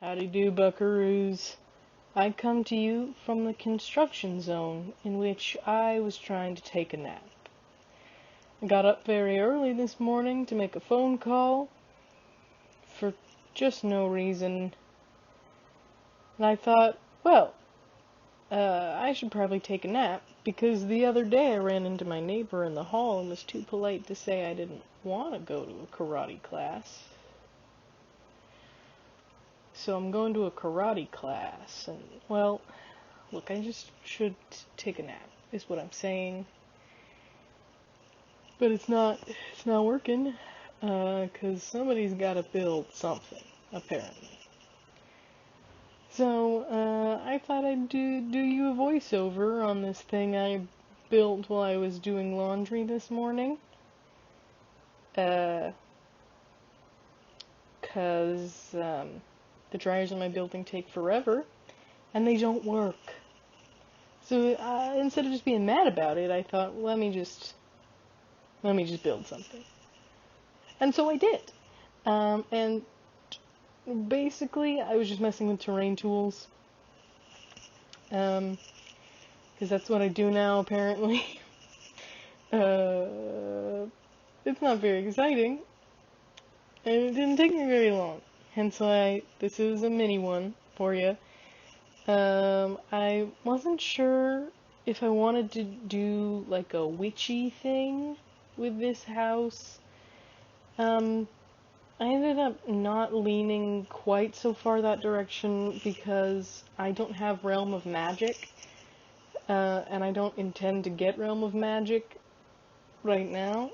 Howdy do, buckaroos. I come to you from the construction zone in which I was trying to take a nap. I got up very early this morning to make a phone call for just no reason. And I thought, well, I should probably take a nap because the other day I ran into my neighbor in the hall and was too polite to say I didn't want to go to a karate class. So I'm going to a karate class, and, well, look, I just should take a nap, is what I'm saying. But it's not working, 'cause somebody's gotta build something, apparently. So, I thought I'd do you a voiceover on this thing I built while I was doing laundry this morning. 'Cause, the dryers in my building take forever, and they don't work. So instead of just being mad about it, I thought, let me just build something. And so I did. And basically, I was just messing with terrain tools. Because that's what I do now, apparently. It's not very exciting. And it didn't take me very long. Hence why this is a mini one for you. I wasn't sure if I wanted to do like a witchy thing with this house. I ended up not leaning quite so far that direction because I don't have Realm of Magic, and I don't intend to get Realm of Magic right now.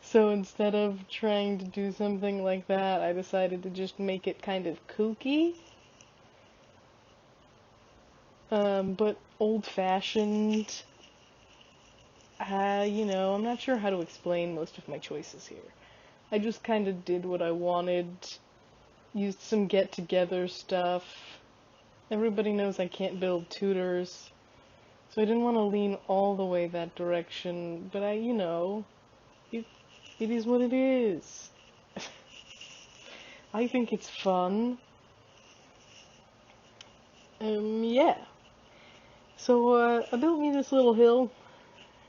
So instead of trying to do something like that, I decided to just make it kind of kooky. But old-fashioned. I'm not sure how to explain most of my choices here. I just kind of did what I wanted, used some get-together stuff. Everybody knows I can't build tutors, so I didn't want to lean all the way that direction, but it is what it is. I think it's fun. Yeah. So, I built me this little hill,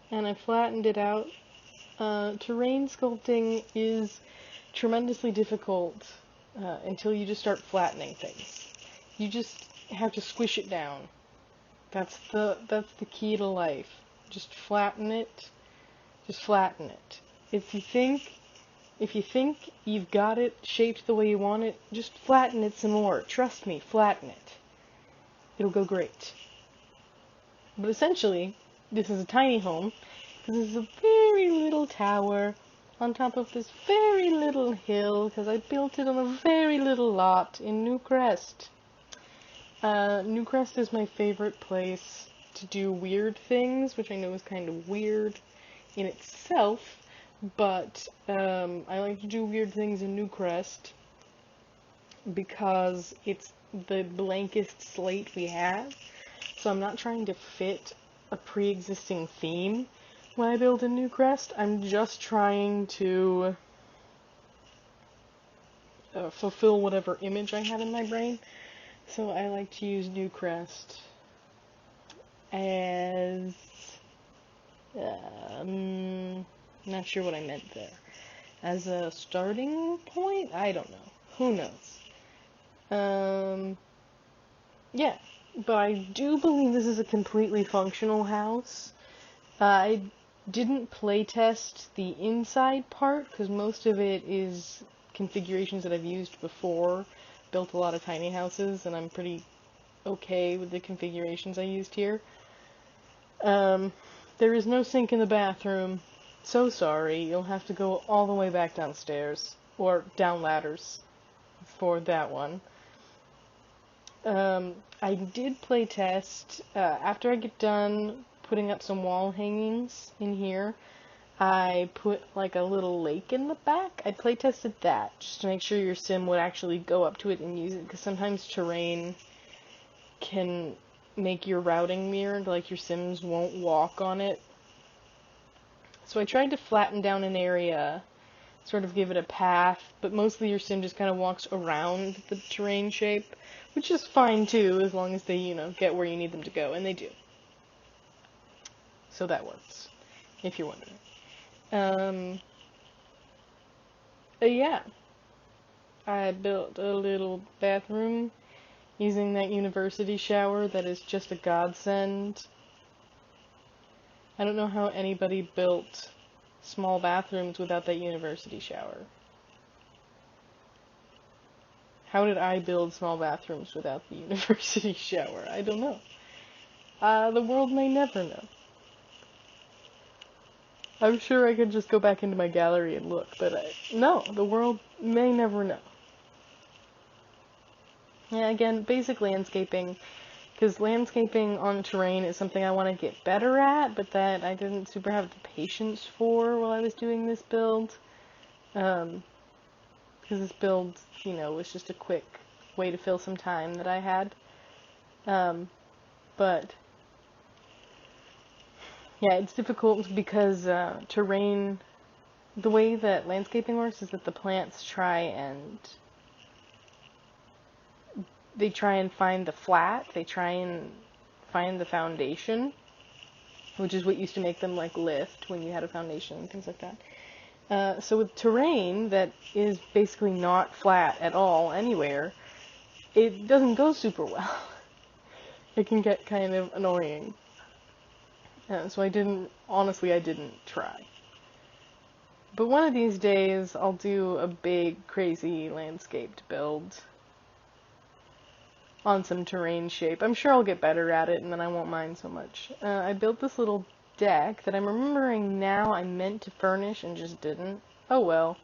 and I flattened it out. Terrain sculpting is tremendously difficult until you just start flattening things. You just have to squish it down. That's the key to life. Just flatten it. Just flatten it. If you think you've got it shaped the way you want it, just flatten it some more. Trust me, flatten it. It'll go great. But essentially, this is a tiny home. This is a very little tower on top of this very little hill because I built it on a very little lot in Newcrest. Newcrest is my favorite place to do weird things, which I know is kind of weird in itself, but I like to do weird things in Newcrest because it's the blankest slate we have, so I'm not trying to fit a pre-existing theme when I build a Newcrest. I'm just trying to fulfill whatever image I have in my brain, so I like to use Newcrest as not sure what I meant there. As a starting point? I don't know. Who knows? Yeah. But I do believe this is a completely functional house. I didn't playtest the inside part, because most of it is configurations that I've used before. Built a lot of tiny houses, and I'm pretty okay with the configurations I used here. There is no sink in the bathroom. So sorry, you'll have to go all the way back downstairs, or down ladders for that one. I did play test, after I get done putting up some wall hangings in here, I put like a little lake in the back. I play tested that, just to make sure your sim would actually go up to it and use it, because sometimes terrain can make your routing mirrored, like your sims won't walk on it. So I tried to flatten down an area sort of give it a path, but mostly your sim just kind of walks around the terrain shape, which is fine too, as long as they, get where you need them to go, and they do. So that works, if you're wondering. Yeah, I built a little bathroom using that university shower that is just a godsend. I don't know how anybody built small bathrooms without that university shower. How did I build small bathrooms without the university shower? I don't know. The world may never know. I'm sure I could just go back into my gallery and look, but no, the world may never know. Yeah, again, basic landscaping, because landscaping on terrain is something I want to get better at, but that I didn't super have the patience for while I was doing this build. Because this build, was just a quick way to fill some time that I had. But yeah, it's difficult because terrain, the way that landscaping works is that the plants try and find the flat, they try and find the foundation, which is what used to make them lift when you had a foundation and things like that. So with terrain that is basically not flat at all anywhere, it doesn't go super well. It can get kind of annoying. So I didn't try. But one of these days, I'll do a big, crazy landscaped build on some terrain shape. I'm sure I'll get better at it, and then I won't mind so much. I built this little deck that I'm remembering now I meant to furnish and just didn't. Oh well.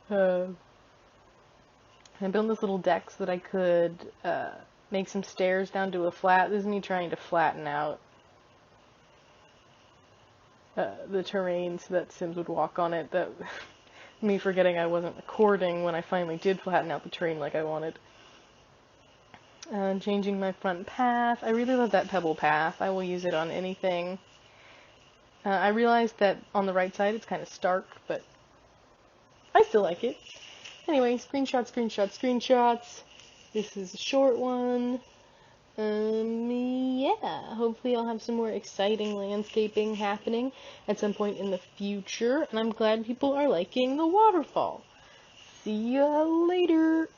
I built this little deck so that I could make some stairs down to a flat. This is me trying to flatten out the terrain so that Sims would walk on it. That me forgetting I wasn't recording when I finally did flatten out the terrain like I wanted. Changing my front path. I really love that pebble path. I will use it on anything. I realized that on the right side it's kind of stark, but I still like it. Anyway, screenshots. This is a short one. Yeah, hopefully I'll have some more exciting landscaping happening at some point in the future, and I'm glad people are liking the waterfall. See ya later!